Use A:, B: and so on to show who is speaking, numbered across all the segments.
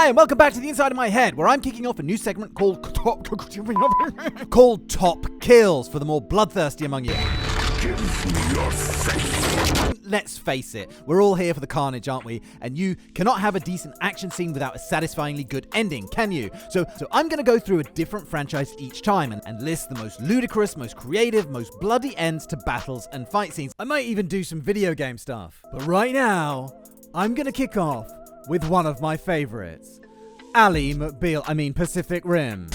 A: Hi, and welcome back to the Inside of My Head, where I'm kicking off a new segment called Top Kills for the more bloodthirsty among you.
B: Give me your face.
A: Let's face it, we're all here for the carnage, aren't we? And you cannot have a decent action scene without a satisfyingly good ending, can you? So I'm going to go through a different franchise each time and list the most ludicrous, most creative, most bloody ends to battles and fight scenes. I might even do some video game stuff. But right now, I'm going to kick off with one of my favorites. Pacific Rim.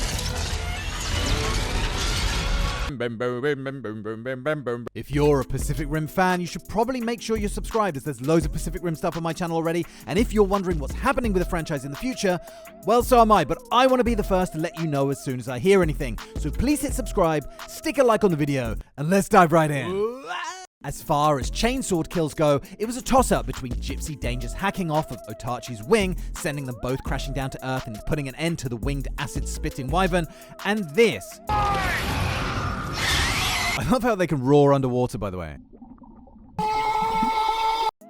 A: If you're a Pacific Rim fan, you should probably make sure you're subscribed, as there's loads of Pacific Rim stuff on my channel already. And if you're wondering what's happening with the franchise in the future, well, so am I, but I want to be the first to let you know as soon as I hear anything. So please hit subscribe, stick a like on the video, and let's dive right in. As far as chainsword kills go, it was a toss-up between Gipsy Danger's hacking off of Otachi's wing, sending them both crashing down to Earth and putting an end to the winged acid-spitting wyvern, and this. I love how they can roar underwater, by the way.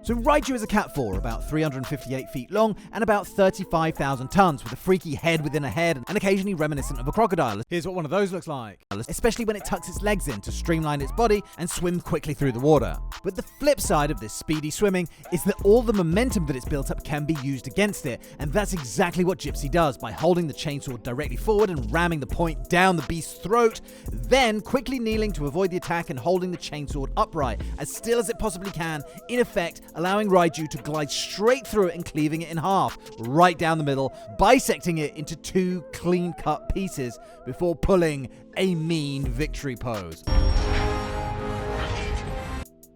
A: So Raiju is a Cat 4, about 358 feet long and about 35,000 tons, with a freaky head within a head and occasionally reminiscent of a crocodile. Here's what one of those looks like. Especially when it tucks its legs in to streamline its body and swim quickly through the water. But the flip side of this speedy swimming is that all the momentum that it's built up can be used against it, and that's exactly what Gipsy does by holding the chainsaw directly forward and ramming the point down the beast's throat, then quickly kneeling to avoid the attack and holding the chainsaw upright, as still as it possibly can, in effect allowing Raiju to glide straight through it and cleaving it in half, right down the middle, bisecting it into two clean-cut pieces before pulling a mean victory pose.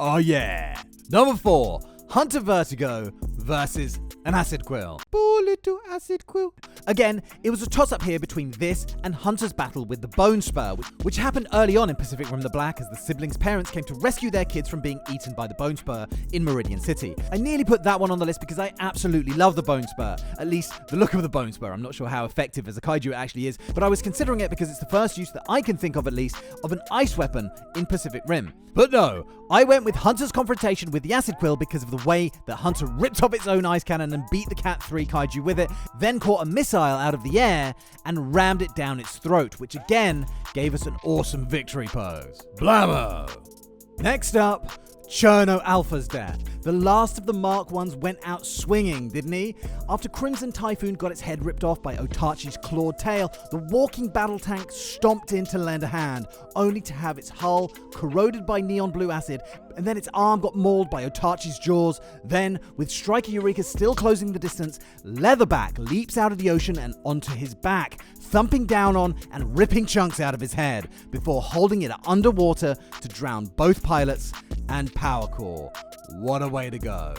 A: Oh yeah! Number 4, Hunter Vertigo versus an Acid Quill. Poor little Acid Quill. Again, it was a toss-up here between this and Hunter's battle with the Bone Spur, which happened early on in Pacific Rim the Black as the siblings' parents came to rescue their kids from being eaten by the Bone Spur in Meridian City. I nearly put that one on the list because I absolutely love the Bone Spur, at least the look of the Bone Spur. I'm not sure how effective as a kaiju it actually is, but I was considering it because it's the first use that I can think of, at least, of an ice weapon in Pacific Rim. But no, I went with Hunter's confrontation with the Acid Quill because of the way that Hunter ripped off its own ice cannon and beat the Cat 3 kaiju with it, then caught a missile out of the air and rammed it down its throat, which again gave us an awesome victory pose. Blammo! Next up, Cherno Alpha's death. The last of the Mark Ones went out swinging, didn't he? After Crimson Typhoon got its head ripped off by Otachi's clawed tail, the walking battle tank stomped in to lend a hand, only to have its hull corroded by neon blue acid, and then its arm got mauled by Otachi's jaws. Then, with Striker Eureka still closing the distance, Leatherback leaps out of the ocean and onto his back, thumping down on and ripping chunks out of his head, before holding it underwater to drown both pilots and power core. What a way to go.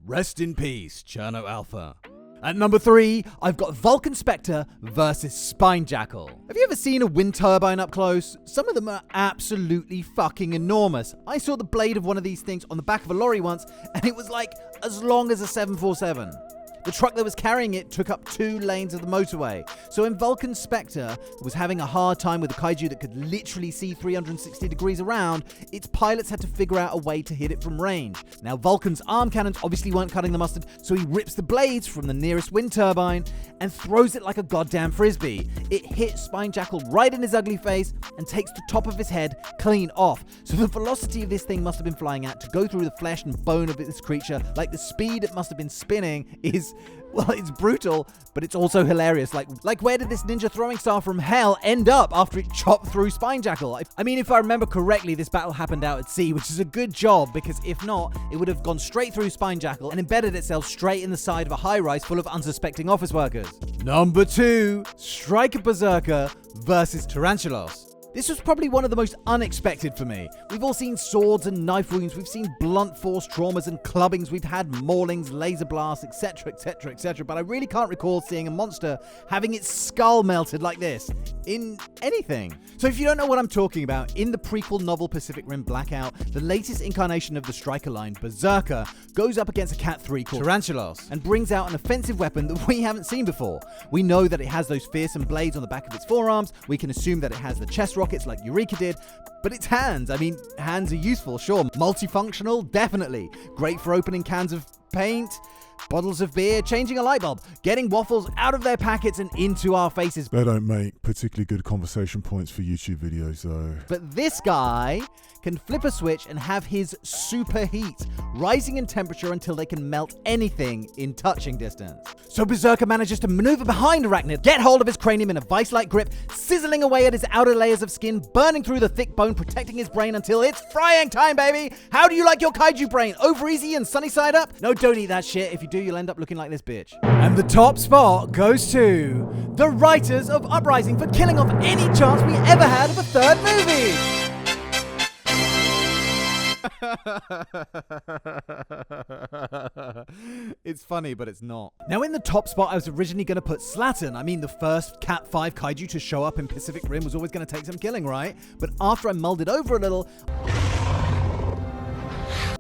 A: Rest in peace, Cherno Alpha. At number 3, I've got Vulcan Spectre versus Spine Jackal. Have you ever seen a wind turbine up close? Some of them are absolutely fucking enormous. I saw the blade of one of these things on the back of a lorry once, and it was like as long as a 747. The truck that was carrying it took up 2 lanes of the motorway. So when Vulcan Spectre was having a hard time with a kaiju that could literally see 360 degrees around, its pilots had to figure out a way to hit it from range. Now Vulcan's arm cannons obviously weren't cutting the mustard, so he rips the blades from the nearest wind turbine and throws it like a goddamn frisbee. It hits Spine Jackal right in his ugly face and takes the top of his head clean off. So the velocity of this thing must have been flying at to go through the flesh and bone of this creature, like the speed it must have been spinning is, well, it's brutal, but it's also hilarious. Like where did this ninja throwing star from hell end up after it chopped through Spine Jackal? I mean, if I remember correctly, this battle happened out at sea, which is a good job, because if not, it would have gone straight through Spine Jackal and embedded itself straight in the side of a high-rise full of unsuspecting office workers. Number 2, Striker Berserker versus Tarantulas. This was probably one of the most unexpected for me. We've all seen swords and knife wounds, we've seen blunt force traumas and clubbings, we've had maulings, laser blasts, etc, etc, etc, but I really can't recall seeing a monster having its skull melted like this in anything. So if you don't know what I'm talking about, in the prequel novel Pacific Rim Blackout, the latest incarnation of the Striker line, Berserker, goes up against a Cat 3 called Tarantulas and brings out an offensive weapon that we haven't seen before. We know that it has those fearsome blades on the back of its forearms, we can assume that it has the chest rockets like Eureka did, but its hands, I mean, hands are useful, sure. Multifunctional, definitely. Great for opening cans of paint, bottles of beer, changing a light bulb, getting waffles out of their packets and into our faces.
C: They don't make particularly good conversation points for YouTube videos, though.
A: But this guy can flip a switch and have his super heat, rising in temperature until they can melt anything in touching distance. So Berserker manages to maneuver behind Arachnid, get hold of his cranium in a vice-like grip, sizzling away at his outer layers of skin, burning through the thick bone, protecting his brain until it's frying time, baby! How do you like your kaiju brain? Over easy and sunny side up? No, don't eat that shit. If you do, you'll end up looking like this bitch. And the top spot goes to the writers of Uprising for killing off any chance we ever had of a third movie! It's funny, but it's not. Now, in the top spot, I was originally going to put Slattern. I mean, the first Cat 5 kaiju to show up in Pacific Rim was always going to take some killing, right? But after I mulled it over a little,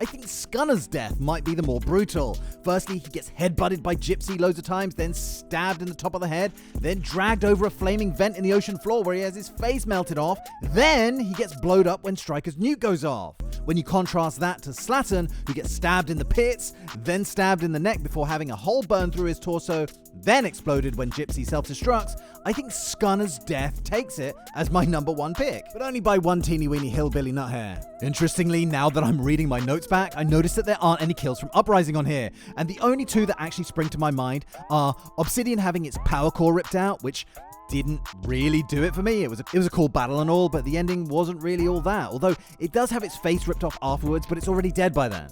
A: I think Scunner's death might be the more brutal. Firstly, he gets headbutted by Gipsy loads of times, then stabbed in the top of the head, then dragged over a flaming vent in the ocean floor where he has his face melted off. Then he gets blowed up when Stryker's nuke goes off. When you contrast that to Slattern, who gets stabbed in the pits, then stabbed in the neck before having a hole burn through his torso, then exploded when Gipsy self-destructs, I think Scunner's death takes it as my number one pick, but only by one teeny-weeny hillbilly nuthair. Interestingly, now that I'm reading my notes back, I noticed that there aren't any kills from Uprising on here, and the only two that actually spring to my mind are Obsidian having its power core ripped out, which didn't really do it for me. It was a cool battle and all, but the ending wasn't really all that, although it does have its face ripped off afterwards, but it's already dead by then.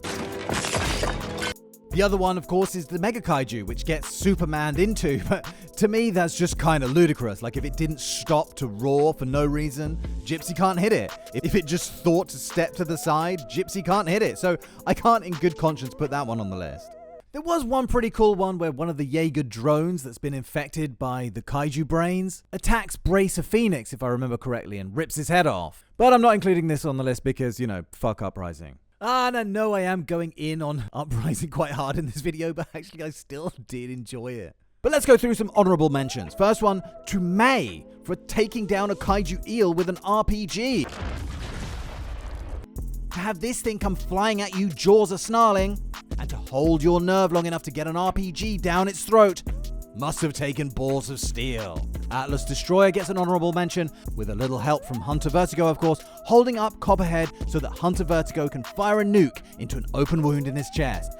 A: The other one, of course, is the Mega Kaiju, which gets Supermaned into, but to me, that's just kind of ludicrous. Like, if it didn't stop to roar for no reason, Gipsy can't hit it. If it just thought to step to the side, Gipsy can't hit it. So I can't in good conscience put that one on the list. There was one pretty cool one where one of the Jaeger drones that's been infected by the kaiju brains attacks Bracer Phoenix, if I remember correctly, and rips his head off. But I'm not including this on the list because, you know, fuck Uprising. And I know I am going in on Uprising quite hard in this video, but actually I still did enjoy it. But let's go through some honorable mentions. First one, to May for taking down a kaiju eel with an RPG. To have this thing come flying at you, jaws are snarling, and to hold your nerve long enough to get an RPG down its throat must have taken balls of steel. Atlas Destroyer gets an honorable mention, with a little help from Hunter Vertigo, of course, holding up Copperhead so that Hunter Vertigo can fire a nuke into an open wound in his chest.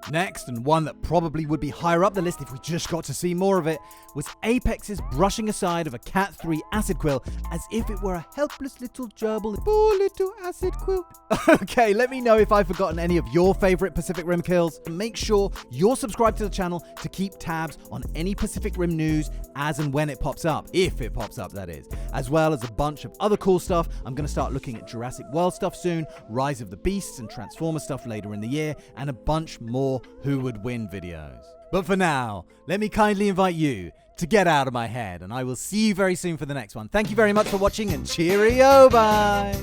A: Next, and one that probably would be higher up the list if we just got to see more of it, was Apex's brushing aside of a Cat 3 Acid Quill as if it were a helpless little gerbil. Poor little Acid Quill. Okay, let me know if I've forgotten any of your favorite Pacific Rim kills. And make sure you're subscribed to the channel to keep tabs on any Pacific Rim news as and when it pops up. If it pops up, that is. As well as a bunch of other cool stuff. I'm going to start looking at Jurassic World stuff soon, Rise of the Beasts and Transformers stuff later in the year, and a bunch more Who Would Win videos. But for now, let me kindly invite you to get out of my head, and I will see you very soon for the next one. Thank you very much for watching, and cheerio, bye!